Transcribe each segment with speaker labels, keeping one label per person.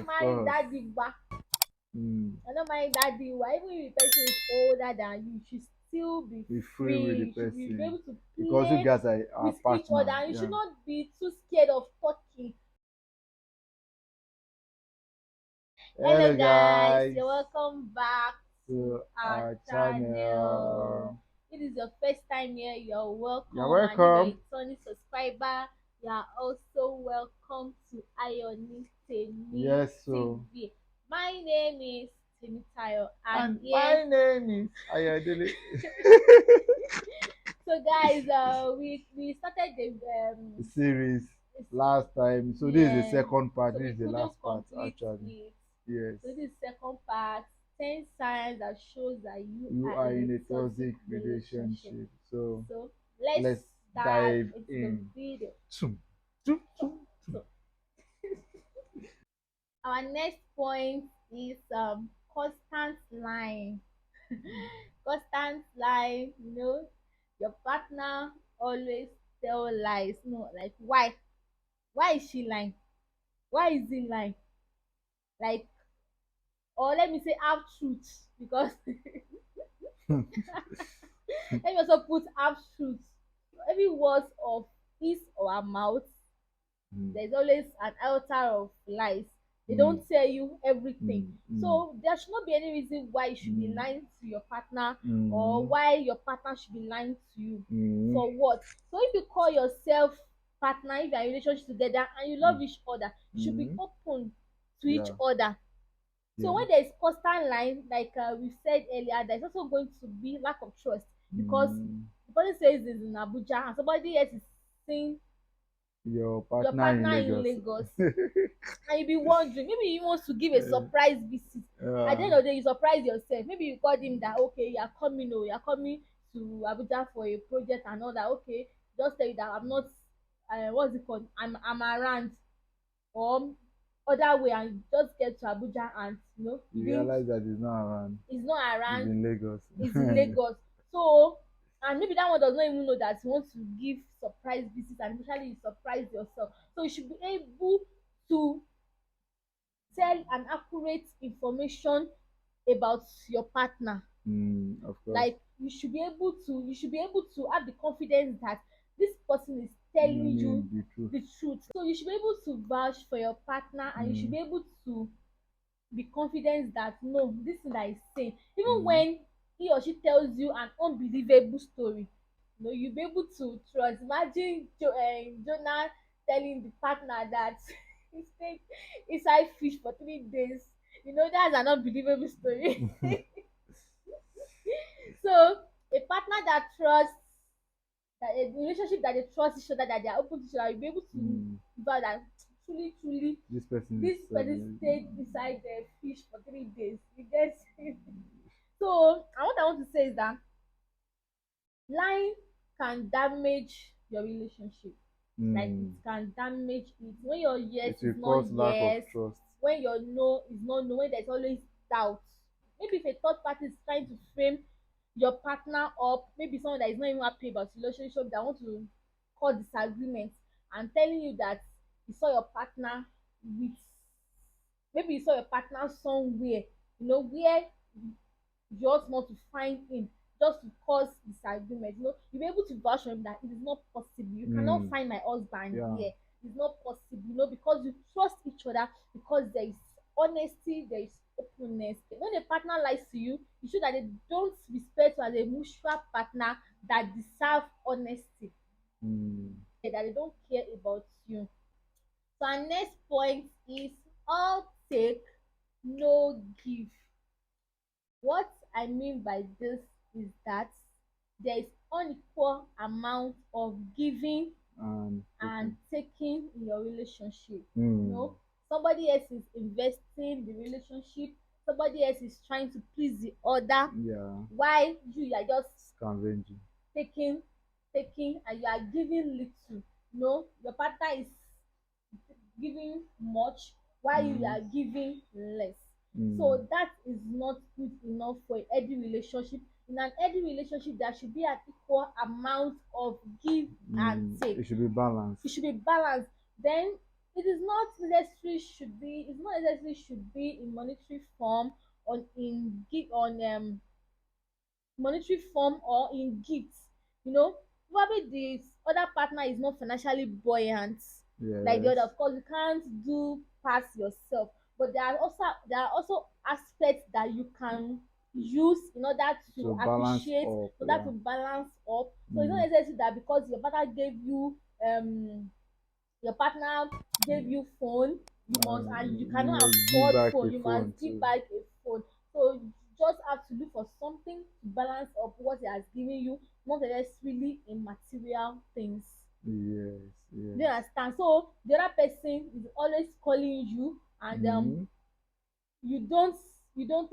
Speaker 1: Of
Speaker 2: marry
Speaker 1: course.
Speaker 2: daddy wa.
Speaker 1: Mm.
Speaker 2: You're not marrying daddy wa. Even if the person is older than you should still be
Speaker 1: Be free with
Speaker 2: free.
Speaker 1: the
Speaker 2: You should be
Speaker 1: person
Speaker 2: able to
Speaker 1: because you
Speaker 2: play
Speaker 1: guys are
Speaker 2: with each other,
Speaker 1: partner.
Speaker 2: and you should
Speaker 1: Yeah.
Speaker 2: not be too scared of talking. Hello
Speaker 1: Hello
Speaker 2: guys,
Speaker 1: guys
Speaker 2: you're welcome back to
Speaker 1: to
Speaker 2: our
Speaker 1: our
Speaker 2: channel.
Speaker 1: channel.
Speaker 2: If it is your first time here, you're
Speaker 1: You're
Speaker 2: welcome, and if you're a
Speaker 1: welcome.
Speaker 2: returning subscriber, you're also welcome to
Speaker 1: Yes,
Speaker 2: Ayonitemitv.
Speaker 1: so
Speaker 2: My name is Temitayo, and
Speaker 1: and
Speaker 2: here
Speaker 1: my name is Ayodele.
Speaker 2: so guys, we started the
Speaker 1: The series
Speaker 2: this,
Speaker 1: last time. So this is the
Speaker 2: yeah,
Speaker 1: second part.
Speaker 2: so
Speaker 1: This
Speaker 2: we
Speaker 1: is the
Speaker 2: couldn't
Speaker 1: last part
Speaker 2: complete
Speaker 1: actually.
Speaker 2: it.
Speaker 1: Yes.
Speaker 2: So this second part, 10 signs that shows that you
Speaker 1: You
Speaker 2: are
Speaker 1: are
Speaker 2: in
Speaker 1: in a
Speaker 2: a toxic
Speaker 1: toxic
Speaker 2: relationship.
Speaker 1: relationship. So
Speaker 2: So let's
Speaker 1: let's
Speaker 2: dive
Speaker 1: dive
Speaker 2: into the
Speaker 1: in.
Speaker 2: video.
Speaker 1: Zoom, zoom, zoom, zoom.
Speaker 2: So our next point is constant lying. Constant lying, your partner always tell lies. No, like why? Why is she lying? Why is he lying? Like, or let me say half truth, because let me also put half truth. Every word of his or her mouth,
Speaker 1: Mm,
Speaker 2: there's always an altar of lies. They
Speaker 1: mm,
Speaker 2: don't tell you everything.
Speaker 1: mm, mm,
Speaker 2: So there should not be any reason why you should be
Speaker 1: mm,
Speaker 2: lying to your partner, or
Speaker 1: mm,
Speaker 2: why your partner should be lying to you.
Speaker 1: mm,
Speaker 2: For what? So if you call yourself partner, if you're in a relationship together and you love
Speaker 1: mm,
Speaker 2: each other, you should be
Speaker 1: mm.
Speaker 2: open to each
Speaker 1: Yeah,
Speaker 2: other. So
Speaker 1: yeah.
Speaker 2: when there is constant lying, like we said earlier, there's also going to be lack of trust, because
Speaker 1: Mm.
Speaker 2: the person says is in Abuja and somebody else is seeing
Speaker 1: Your
Speaker 2: your
Speaker 1: partner in
Speaker 2: partner in
Speaker 1: Lagos.
Speaker 2: Lagos, and you be wondering, maybe he wants to give a surprise visit. At the
Speaker 1: Yeah.
Speaker 2: end of the day, you surprise yourself. Maybe you called him that, okay, you are coming, oh, you are coming to Abuja for a project and all that. Okay, just tell you that I'm not, what's it called? I'm around, or other way, and you just get to Abuja and you
Speaker 1: You
Speaker 2: didn't,
Speaker 1: realize that he's not around.
Speaker 2: he's not
Speaker 1: He's
Speaker 2: around,
Speaker 1: in Lagos.
Speaker 2: he's in Lagos. So, and maybe that one does not even know that you want to give surprise visits, and especially you surprise yourself. So you should be able to tell an accurate information about your partner.
Speaker 1: Of course.
Speaker 2: Like you should be able to have the confidence that this person is telling you
Speaker 1: The truth.
Speaker 2: the truth. So you should be able to vouch for your partner, and you should
Speaker 1: Mm,
Speaker 2: be able to be confident that no, this thing that he's saying, even
Speaker 1: mm,
Speaker 2: when he or she tells you an unbelievable story, you'll be able to trust. Imagine Jonah telling the partner that he stayed inside fish for 3 days. That's an unbelievable story. So a partner that trusts, that a relationship that they trust each other, that they are open to each other, you'll be able to
Speaker 1: mm.
Speaker 2: vow that truly, truly,
Speaker 1: This person
Speaker 2: this
Speaker 1: is
Speaker 2: person stayed inside the fish for 3 days. You get so, and what I want to say is that lying can damage your relationship. Like, it
Speaker 1: mm.
Speaker 2: can damage it when your yes
Speaker 1: It
Speaker 2: is
Speaker 1: will
Speaker 2: not
Speaker 1: cause lack of
Speaker 2: yes,
Speaker 1: trust.
Speaker 2: when your no is not no, when there's always doubt. Maybe if a third party is trying to frame your partner up, maybe someone that is not even happy about the relationship, that want to cause disagreement, and telling you that you saw your partner with, maybe you saw your partner somewhere, where you just want to find him, just to cause disagreement. You'll be able to vouch for him that it is not possible. You cannot
Speaker 1: Mm.
Speaker 2: find my husband
Speaker 1: Yeah.
Speaker 2: here. It's not possible, because you trust each other, because there is honesty, there is openness. When a partner lies to you, you show that they don't respect you as a mutual partner that deserve honesty,
Speaker 1: Mm.
Speaker 2: that they don't care about you. So our next point is all take, no give. What I mean by this is that there is unequal amount of giving
Speaker 1: And
Speaker 2: and
Speaker 1: taking.
Speaker 2: taking in your relationship.
Speaker 1: Mm.
Speaker 2: Somebody else is investing the relationship, somebody else is trying to please the other,
Speaker 1: Yeah.
Speaker 2: while you are just
Speaker 1: Scavenging.
Speaker 2: taking, taking, and you are giving little. Your partner is giving much, while you
Speaker 1: Mm.
Speaker 2: are giving less.
Speaker 1: Mm.
Speaker 2: So that is not good enough for a healthy relationship. In an healthy relationship, there should be an equal amount of give and
Speaker 1: Mm.
Speaker 2: take.
Speaker 1: It should be balanced.
Speaker 2: It should be balanced. Then it is not necessary should be it's not necessarily should be in monetary form on monetary form or in gifts. You know, probably the other partner is not financially buoyant like the other.
Speaker 1: Yes.
Speaker 2: Of course, you can't do past yourself, but there are also aspects that you can use in order to
Speaker 1: To balance
Speaker 2: appreciate,
Speaker 1: up,
Speaker 2: in order
Speaker 1: yeah.
Speaker 2: to balance up. So it's not
Speaker 1: Mm.
Speaker 2: necessary that because your partner gave you phone, you must, and you
Speaker 1: You
Speaker 2: cannot
Speaker 1: must give
Speaker 2: afford
Speaker 1: back
Speaker 2: phone,
Speaker 1: a
Speaker 2: you must
Speaker 1: phone
Speaker 2: give
Speaker 1: too.
Speaker 2: back a phone. So you just have to look for something to balance up what he has given you, not necessarily in material things.
Speaker 1: Yes,
Speaker 2: Do you
Speaker 1: yes.
Speaker 2: understand? So the other person is always calling you, and
Speaker 1: Mm.
Speaker 2: you don't you don't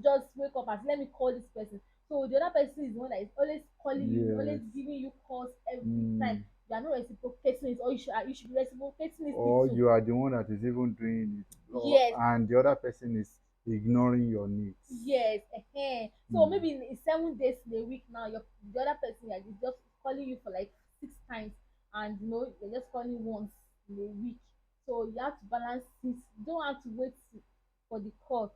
Speaker 2: just wake up and say let me call this person. So the other person is the one that is always calling you, always
Speaker 1: Yes.
Speaker 2: giving you calls every time.
Speaker 1: Mm.
Speaker 2: You are not reciprocating it, or you should be reciprocating it
Speaker 1: Or
Speaker 2: too.
Speaker 1: you are the one that is even doing it,
Speaker 2: Yes,
Speaker 1: and the other person is ignoring your needs.
Speaker 2: yes, so
Speaker 1: Mm.
Speaker 2: maybe in 7 days in a week now, the other person like is just calling you for like 6 times, and you're just calling once in a week. So you have to balance this. You don't have to wait for the call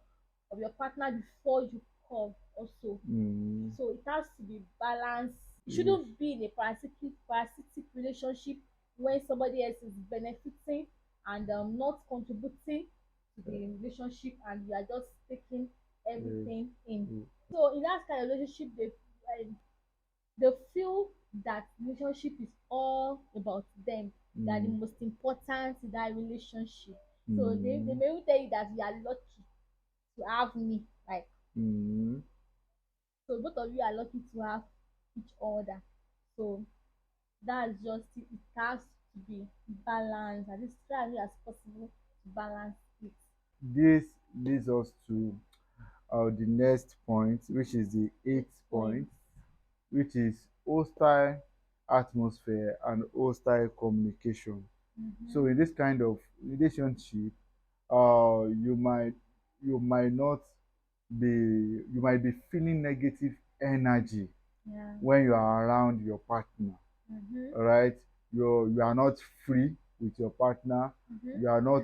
Speaker 2: of your partner before you call also.
Speaker 1: Mm.
Speaker 2: So it has to be balanced. You
Speaker 1: If
Speaker 2: shouldn't be in a parasitic relationship when somebody else is benefiting and not contributing to the relationship, and you are just taking
Speaker 1: uh,
Speaker 2: everything in.
Speaker 1: uh,
Speaker 2: So in that kind of relationship, they feel that relationship is all about them. They are the
Speaker 1: mm.
Speaker 2: most important in that relationship. So they
Speaker 1: Mm.
Speaker 2: may even tell you that you are lucky to have me. Like,
Speaker 1: Mm.
Speaker 2: so both of you are lucky to have each other. So that's just it. It has to be balanced, and it's try as much as possible to balance it.
Speaker 1: This leads us to the next point, which is the
Speaker 2: Eight
Speaker 1: eighth point,
Speaker 2: points.
Speaker 1: which is hostile atmosphere and hostile communication. So
Speaker 2: Mm-hmm.
Speaker 1: in this kind of relationship, you might not you might be feeling negative energy
Speaker 2: Yeah.
Speaker 1: when you are around your partner.
Speaker 2: Mm-hmm.
Speaker 1: All right, you are not free with your partner.
Speaker 2: Mm-hmm.
Speaker 1: You are not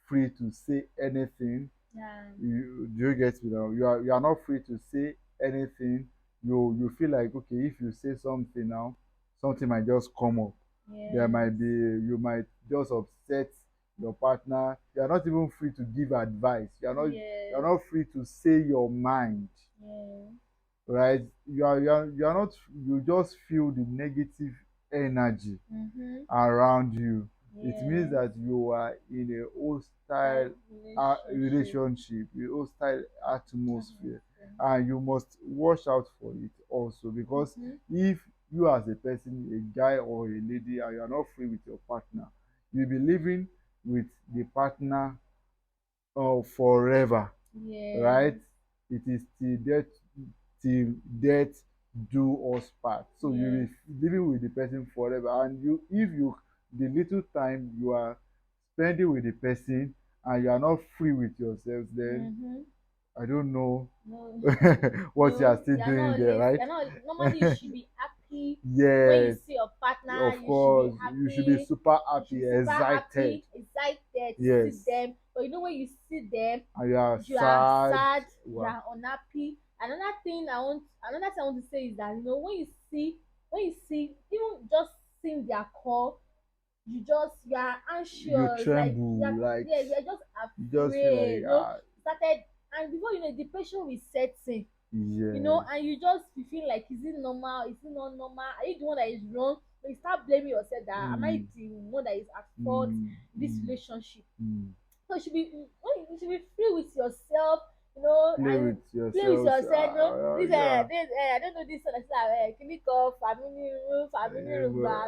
Speaker 1: free to say anything.
Speaker 2: Yeah.
Speaker 1: Do you get me now? You are not free to say anything. You feel like, okay, if you say something now, something might just come up. There
Speaker 2: Yes.
Speaker 1: might be, you might just upset your partner. You are not even free to give advice. You are
Speaker 2: Yes.
Speaker 1: not free to say your mind,
Speaker 2: Yeah.
Speaker 1: right? You are not, you just feel the negative energy
Speaker 2: Mm-hmm.
Speaker 1: around you. It means
Speaker 2: Yes.
Speaker 1: that you are in a
Speaker 2: That
Speaker 1: hostile
Speaker 2: relationship.
Speaker 1: relationship, a hostile atmosphere,
Speaker 2: Atmosphere.
Speaker 1: and you must watch out for it also, because
Speaker 2: Mm-hmm.
Speaker 1: if you as a person, a guy or a lady, and you are not free with your partner, you'll be living with the partner forever,
Speaker 2: Yes.
Speaker 1: right? It is till death do us part. So you'll
Speaker 2: Yes.
Speaker 1: be living with the person forever. And if you the little time you are spending with the person and you are not free with yourself, then
Speaker 2: Mm-hmm.
Speaker 1: I don't know
Speaker 2: No.
Speaker 1: what you are still doing there, right?
Speaker 2: You're not normally you should be happy when you
Speaker 1: Yes,
Speaker 2: see your partner.
Speaker 1: of
Speaker 2: You should be
Speaker 1: course. You should be
Speaker 2: happy.
Speaker 1: super
Speaker 2: You should
Speaker 1: happy,
Speaker 2: be super
Speaker 1: excited.
Speaker 2: happy, excited to see
Speaker 1: Yes.
Speaker 2: them. But when you see them,
Speaker 1: And you are
Speaker 2: you are
Speaker 1: sad.
Speaker 2: sad, you
Speaker 1: Wow.
Speaker 2: are unhappy. Another thing I want to say is that when you see even just seeing their call, you are
Speaker 1: You
Speaker 2: anxious, like
Speaker 1: tremble, like
Speaker 2: you're just
Speaker 1: you just feel like,
Speaker 2: afraid. Started, and before depression will set in.
Speaker 1: yes.
Speaker 2: And you feel like, is it normal, is it not normal, are you the one that is wrong? But you start blaming yourself, that am I
Speaker 1: Mm,
Speaker 2: the one that is at fault
Speaker 1: mm,
Speaker 2: in this
Speaker 1: mm,
Speaker 2: relationship?
Speaker 1: mm.
Speaker 2: So you should be free with yourself,
Speaker 1: Play
Speaker 2: and
Speaker 1: with
Speaker 2: play with
Speaker 1: yourselves.
Speaker 2: yourself.
Speaker 1: Yeah.
Speaker 2: I don't know this one. Clinic of family room, all those things.
Speaker 1: Well,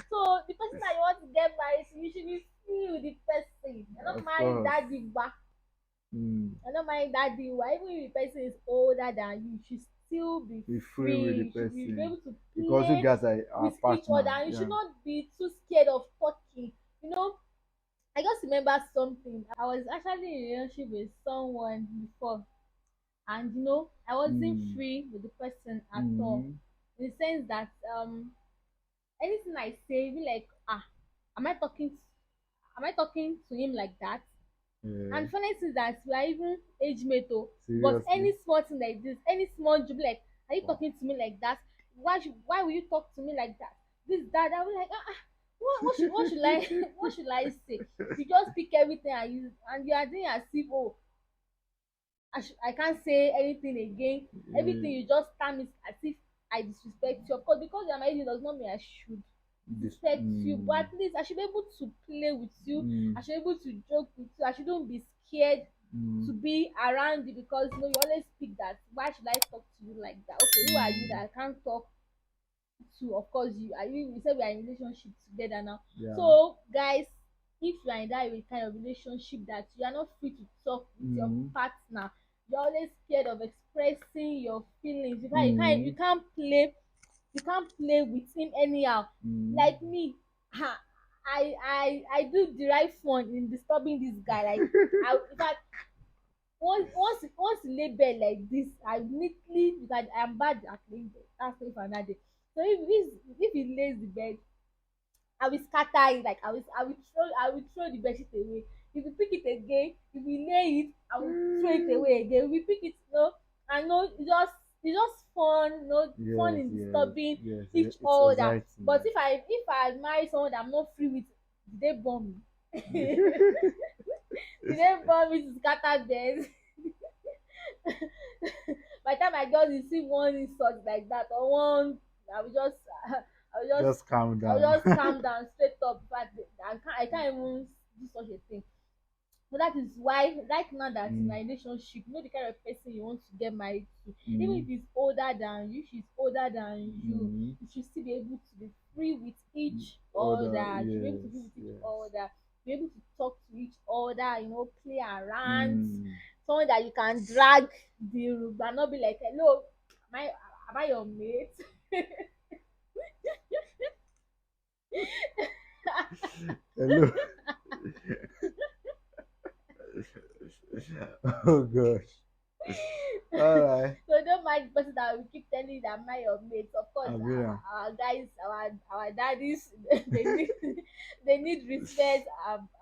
Speaker 2: So the person that you want to get married to, you should be free with the person. I don't
Speaker 1: of
Speaker 2: mind
Speaker 1: course.
Speaker 2: that diva.
Speaker 1: Mm.
Speaker 2: I don't mind that diva. Even if the person is older than you should still be
Speaker 1: Be free with the
Speaker 2: free. You should be
Speaker 1: person
Speaker 2: able to
Speaker 1: because you
Speaker 2: play
Speaker 1: guys are
Speaker 2: with each other,
Speaker 1: partner.
Speaker 2: and you should
Speaker 1: Yeah.
Speaker 2: not be too scared of talking. You know, I just remember something. I was actually in a relationship with someone before, and I wasn't
Speaker 1: Mm.
Speaker 2: free with the person at all.
Speaker 1: Mm.
Speaker 2: In the sense that anything I say, be like, am I talking am I talking to him like that?
Speaker 1: Yeah.
Speaker 2: And funny thing is that we are even age mate oh, but
Speaker 1: Seriously.
Speaker 2: any small thing like this, any small joke like, are you
Speaker 1: Wow.
Speaker 2: talking to me like that? Why will you talk to me like that? This that I was like, what should I what should I say? You just pick everything and you are doing as if, oh, I can't say anything again. Everything
Speaker 1: Yeah.
Speaker 2: you just term it as if I disrespect you. Of course, because you are my age does not mean I should
Speaker 1: This.
Speaker 2: disrespect you, but at least I should be able to play with you.
Speaker 1: Mm,
Speaker 2: I should be able to joke with you. I shouldn't be scared
Speaker 1: mm,
Speaker 2: to be around you because you always speak that. Why should I talk to you like that? Okay, who are you
Speaker 1: mm,
Speaker 2: that I can't talk to? Of course, you said we are in relationship together now.
Speaker 1: yeah.
Speaker 2: So guys, if you are in that kind of relationship that you are not free to talk with your
Speaker 1: Mm,
Speaker 2: partner, you're always scared of expressing your feelings.
Speaker 1: mm,
Speaker 2: You can't play with him anyhow.
Speaker 1: mm.
Speaker 2: Like me, ha, I do derive fun in disturbing this guy. Like, in fact, once he lay bed like this, I neatly, because I'm bad at laying bed. That's not for another day. So if he lays the bed, I will scatter it. Like, I will throw the bedsheet away. If you pick it again, if you lay it, I will throw it away again. If you pick it, I know it's just fun, fun
Speaker 1: Yes,
Speaker 2: in
Speaker 1: yes,
Speaker 2: disturbing
Speaker 1: yes.
Speaker 2: each
Speaker 1: It's
Speaker 2: other. But
Speaker 1: exciting.
Speaker 2: if I marry someone that I'm not free with, did they bomb me? Did they bomb me to scatter beds? By the time I just receive one insult like that, or one, I will just I will just
Speaker 1: Just calm
Speaker 2: I will
Speaker 1: down.
Speaker 2: just calm down straight up. But I can't even do such a thing. So that is why right now that in
Speaker 1: Mm,
Speaker 2: a relationship, you know the kind of person you want to get married to. Even if
Speaker 1: mm,
Speaker 2: he's older than you, she's older than
Speaker 1: mm.
Speaker 2: you should still be able to be free with each
Speaker 1: Other,
Speaker 2: other. You should be able to
Speaker 1: yes,
Speaker 2: be with each
Speaker 1: yes.
Speaker 2: other, be able to talk to each other, play around.
Speaker 1: Mm.
Speaker 2: Someone that you can drag the room and not be like, hello, am I your mate?
Speaker 1: Hello. Oh gosh. All right.
Speaker 2: So don't mind the person that will keep telling you that am I your mate. Of course,
Speaker 1: Abira.
Speaker 2: our guys, our daddies, they need they need respect.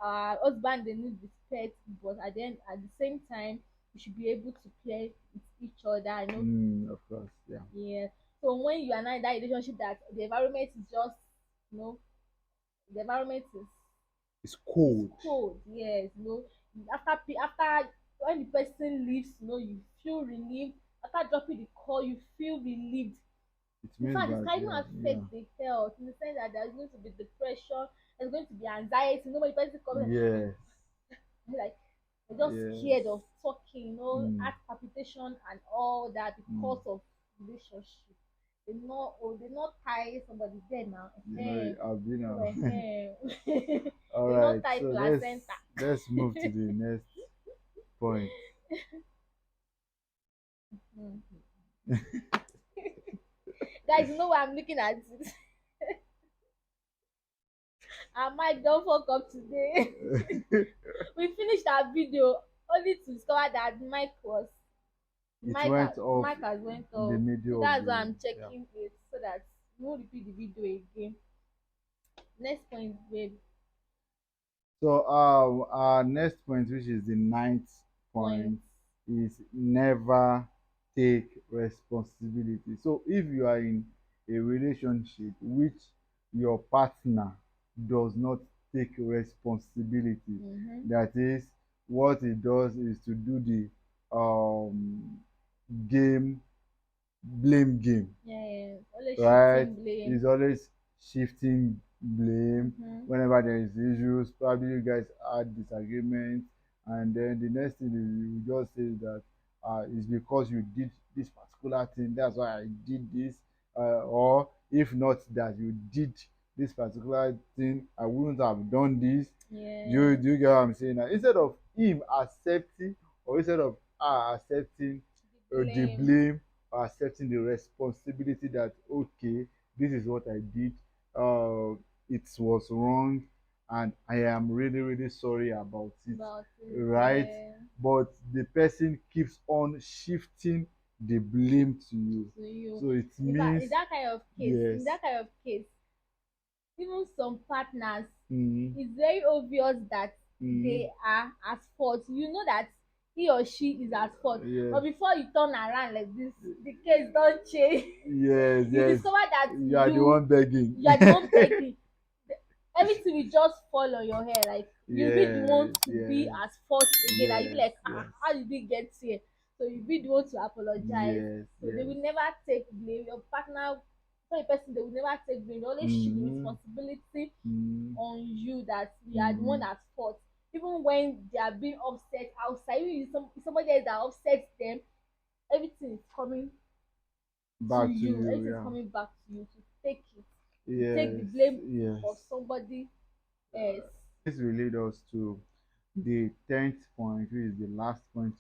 Speaker 2: Our husband, they need respect. But at the same time, we should be able to play with each other.
Speaker 1: Mm, of course, yeah.
Speaker 2: Yeah. So when you are not in that relationship, that the environment is just, you know, the environment
Speaker 1: It's
Speaker 2: is
Speaker 1: cold.
Speaker 2: cold. Yes. After when the person leaves, you feel relieved. After dropping the call, you feel relieved.
Speaker 1: It
Speaker 2: In
Speaker 1: means
Speaker 2: fact, it
Speaker 1: that,
Speaker 2: can even
Speaker 1: yeah, yeah.
Speaker 2: affect the health in the sense that there's going to be depression, there's going to be anxiety. Nobody person comes
Speaker 1: Yes,
Speaker 2: like they're just
Speaker 1: yes.
Speaker 2: scared of talking,
Speaker 1: Mm.
Speaker 2: heart palpitation and all that
Speaker 1: Mm.
Speaker 2: because of relationship. They not tie somebody there now.
Speaker 1: You know, I've been All
Speaker 2: They not
Speaker 1: right,
Speaker 2: tie
Speaker 1: so
Speaker 2: placenta.
Speaker 1: let's move to the next point.
Speaker 2: Mhm. Guys, you know what I'm looking at? I might don't fuck up today. We finished our video only to discover that
Speaker 1: It went
Speaker 2: the
Speaker 1: off
Speaker 2: mic has went
Speaker 1: in the
Speaker 2: off. So
Speaker 1: middle of
Speaker 2: that's why
Speaker 1: the,
Speaker 2: I'm
Speaker 1: yeah.
Speaker 2: checking it so that we won't repeat the video again. Next point, babe.
Speaker 1: So our next point, which is the ninth
Speaker 2: Point.
Speaker 1: point, is never take responsibility. So if you are in a relationship which your partner does not take responsibility,
Speaker 2: Mm-hmm.
Speaker 1: that is, what he does is to do the game blame game,
Speaker 2: Yeah, yeah. Always
Speaker 1: right?
Speaker 2: shifting blame.
Speaker 1: He's always shifting blame
Speaker 2: Mm-hmm.
Speaker 1: whenever there is issues. Probably you guys had disagreements, and then the next thing you just say that it's because you did this particular thing. That's why I did this, or if not that you did this particular thing, I wouldn't have done this.
Speaker 2: Yeah.
Speaker 1: Do you get what I'm saying? Now, instead of him accepting, or instead of her accepting
Speaker 2: The
Speaker 1: the
Speaker 2: blame.
Speaker 1: blame, or accepting the responsibility that okay, this is what I did, uh it was wrong, and I am really really sorry about it,
Speaker 2: About it.
Speaker 1: right?
Speaker 2: Yeah.
Speaker 1: But the person keeps on shifting the blame to you,
Speaker 2: To you.
Speaker 1: so it
Speaker 2: In fact,
Speaker 1: means
Speaker 2: in that kind of case,
Speaker 1: yes.
Speaker 2: even some partners,
Speaker 1: Mm,
Speaker 2: it's very obvious that
Speaker 1: mm,
Speaker 2: they are at fault. You know that he or she is at fault,
Speaker 1: yes,
Speaker 2: but before you turn around like this, the case don change.
Speaker 1: yes,
Speaker 2: You
Speaker 1: yes.
Speaker 2: discover that
Speaker 1: You are the one begging.
Speaker 2: you are the one begging. Everything will just fall on your head. Like you'll be the one
Speaker 1: Yes,
Speaker 2: to be
Speaker 1: yes,
Speaker 2: at fault again, and you be
Speaker 1: yes,
Speaker 2: like,
Speaker 1: yes,
Speaker 2: how did we get here? So you be the one to apologize.
Speaker 1: yes,
Speaker 2: So they
Speaker 1: yes.
Speaker 2: will never take blame. Your partner, for a person, they will never take blame. They always shift the
Speaker 1: Mm,
Speaker 2: responsibility
Speaker 1: mm,
Speaker 2: on you, that you are the one
Speaker 1: mm.
Speaker 2: at fault. Even when they are being upset outside, even if somebody else that upsets them, everything is coming to
Speaker 1: Back to
Speaker 2: you.
Speaker 1: you,
Speaker 2: Everything is
Speaker 1: yeah.
Speaker 2: coming back to you to take it, to take the
Speaker 1: Yes,
Speaker 2: blame of
Speaker 1: yes.
Speaker 2: somebody else.
Speaker 1: This will lead us to the 10th point, which is the last point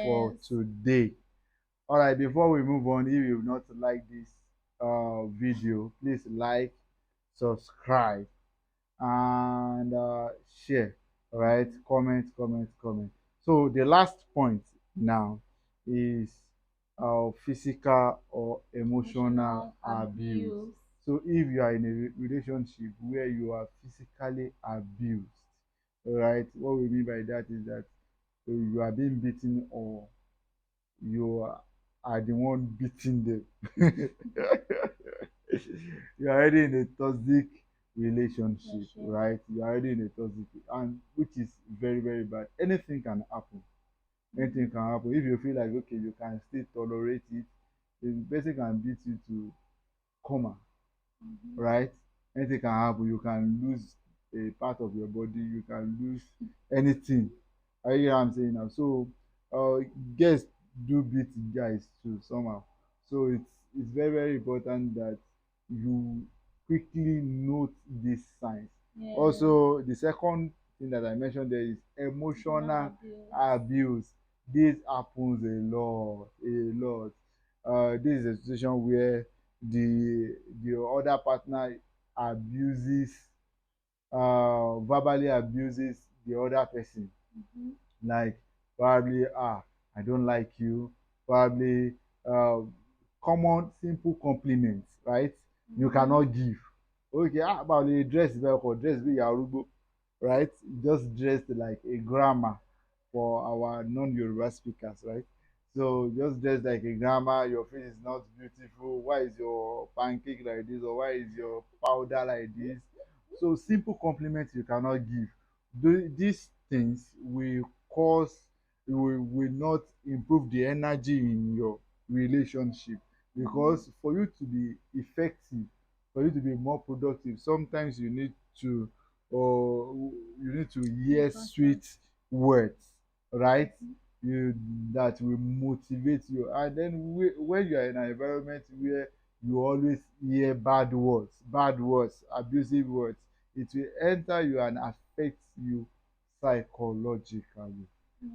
Speaker 1: for
Speaker 2: Yes.
Speaker 1: today. All right, before we move on, if you not like this video, please like, subscribe, and share. All right, comment, comment, comment. So the last point now is physical or emotional
Speaker 2: Emotional
Speaker 1: abuse.
Speaker 2: abuse.
Speaker 1: So if you are in a relationship where you are physically abused, all right, what we mean by that is that you are being beaten or you are the one beating them. You're already in a toxic relationship,
Speaker 2: Relationship.
Speaker 1: right? You're already in a toxic, and which is very, very bad. Anything can happen. Anything can happen. If you feel like okay, you can still tolerate it, the person can beat you to coma,
Speaker 2: Mm-hmm.
Speaker 1: right? Anything can happen. You can lose a part of your body. You can lose anything. Are you hear what I'm saying now? So, girls do beat guys too somehow. So it's very very important that you quickly note these signs.
Speaker 2: Yes.
Speaker 1: Also, the second thing that I mentioned there is
Speaker 2: Emotional
Speaker 1: emotional
Speaker 2: abuse.
Speaker 1: abuse. This happens a lot, a lot. This is a situation where the other partner abuses verbally abuses the other person,
Speaker 2: Mm-hmm.
Speaker 1: like probably I don't like you, probably uh, common simple compliments, right? You
Speaker 2: Mm-hmm.
Speaker 1: cannot give. Okay, about the dress very well, dress be yarubo, right? Just dressed like a grammar for our non-Yoruba speakers, right? So just dress like a grandma, your face is not beautiful. Why is your pancake like this? Or why is your powder like this? So simple compliments you cannot give. These things will cause will not improve the energy in your relationship,
Speaker 2: Mm-hmm.
Speaker 1: because for you to be effective, for you to be more productive, sometimes or you need to
Speaker 2: Be
Speaker 1: hear
Speaker 2: constant.
Speaker 1: sweet words, right?
Speaker 2: Mm-hmm.
Speaker 1: You that will motivate you. And then when you are in an environment where you always hear bad words, abusive words, it will enter you and affect you psychologically.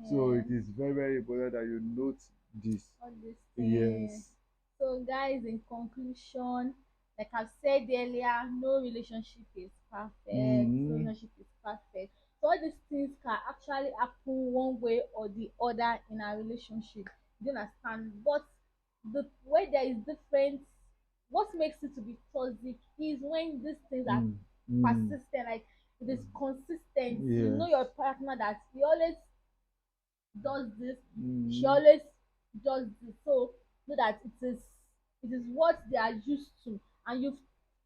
Speaker 1: So it
Speaker 2: Yes.
Speaker 1: is very very important that you note this.
Speaker 2: All these things.
Speaker 1: Yes.
Speaker 2: So, guys, in conclusion, like I've said earlier, no relationship is perfect. No
Speaker 1: Mm-hmm.
Speaker 2: relationship is perfect. So, all these things can actually happen one way or the other in a relationship. You understand? But the way there is difference, what makes it to be toxic is when these things are
Speaker 1: Mm. Mm.
Speaker 2: persistent, like it is consistent. You know
Speaker 1: Yes.
Speaker 2: your partner that he always does this, she
Speaker 1: Mm.
Speaker 2: always does this, so that it is what they are used to, and you've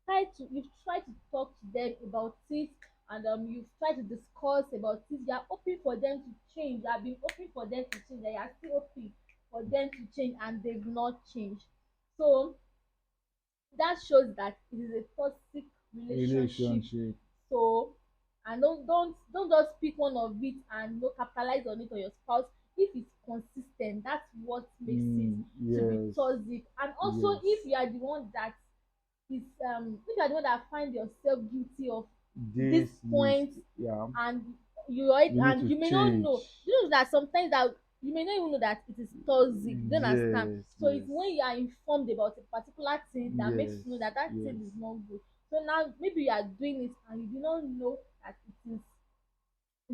Speaker 2: tried to talk to them about it, and you've tried to discuss about it. You are hoping for them to change. You have been hoping for them to change, and you are still hoping for them to change, and they've not changed. So that shows that it is a toxic relationship.
Speaker 1: Relationship.
Speaker 2: So, and don't just pick one of it and no capitalize on it on your spouse. If it's consistent, that's what makes it
Speaker 1: Mm.
Speaker 2: to be
Speaker 1: Yes.
Speaker 2: toxic. And also,
Speaker 1: Yes.
Speaker 2: if you are the one that is if you are the one that find yourself guilty of this
Speaker 1: This is,
Speaker 2: point,
Speaker 1: yeah.
Speaker 2: and
Speaker 1: You need
Speaker 2: and
Speaker 1: to
Speaker 2: you may not
Speaker 1: change.
Speaker 2: know, you know that sometimes that you may not even know that it is toxic. You don't understand.
Speaker 1: Yes.
Speaker 2: So it's
Speaker 1: Yes.
Speaker 2: when you are informed about a particular thing that makes
Speaker 1: Yes.
Speaker 2: you know that
Speaker 1: Yes.
Speaker 2: thing is not good. So now maybe you are doing it and you do not know that it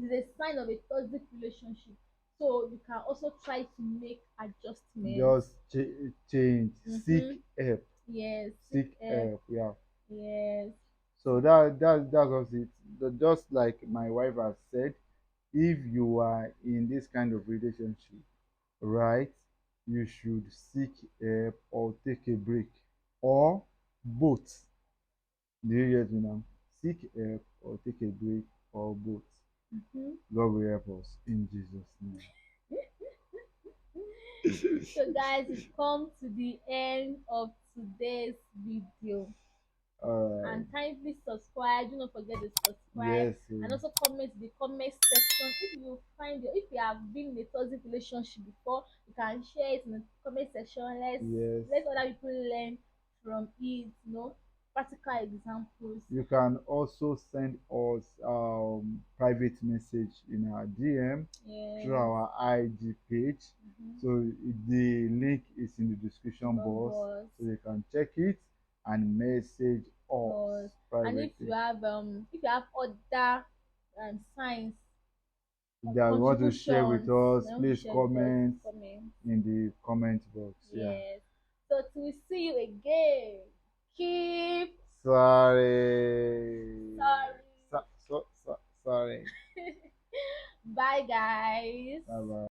Speaker 2: is a sign of a toxic relationship. So you can also try to make adjustments.
Speaker 1: Just change. Seek
Speaker 2: Mm-hmm.
Speaker 1: help.
Speaker 2: Yes, seek
Speaker 1: Seek
Speaker 2: help.
Speaker 1: help. Yeah.
Speaker 2: Yes.
Speaker 1: So that was it. Just like my wife has said, if you are in this kind of relationship, right, you should seek help or take a break, or both. Do you get me now? Seek help or take a break, or both.
Speaker 2: Mhm.
Speaker 1: God will help us in Jesus' name.
Speaker 2: So guys, we've come to the end of today's video.
Speaker 1: All right.
Speaker 2: And kindly subscribe. Do not forget to subscribe
Speaker 1: Yes.
Speaker 2: and also comment in the comment section. If you have been in a toxic relationship before, you can share it in the comment section.
Speaker 1: Yes.
Speaker 2: Let other people learn from it. Practical examples.
Speaker 1: You can also send us private message in our DM through
Speaker 2: Yes.
Speaker 1: our IG page.
Speaker 2: Mm-hmm.
Speaker 1: So the link is in the description box,
Speaker 2: Boss.
Speaker 1: so they can check it and message us
Speaker 2: Boss. And
Speaker 1: privately.
Speaker 2: if you have other signs of
Speaker 1: That you want to share with
Speaker 2: contributions,
Speaker 1: us,
Speaker 2: then we
Speaker 1: please
Speaker 2: share with us
Speaker 1: comment
Speaker 2: comment.
Speaker 1: in the comment box. Yeah.
Speaker 2: Yes. So till we see you again. Keep
Speaker 1: Sorry.
Speaker 2: sorry.
Speaker 1: Sorry.
Speaker 2: Bye guys.
Speaker 1: Bye bye.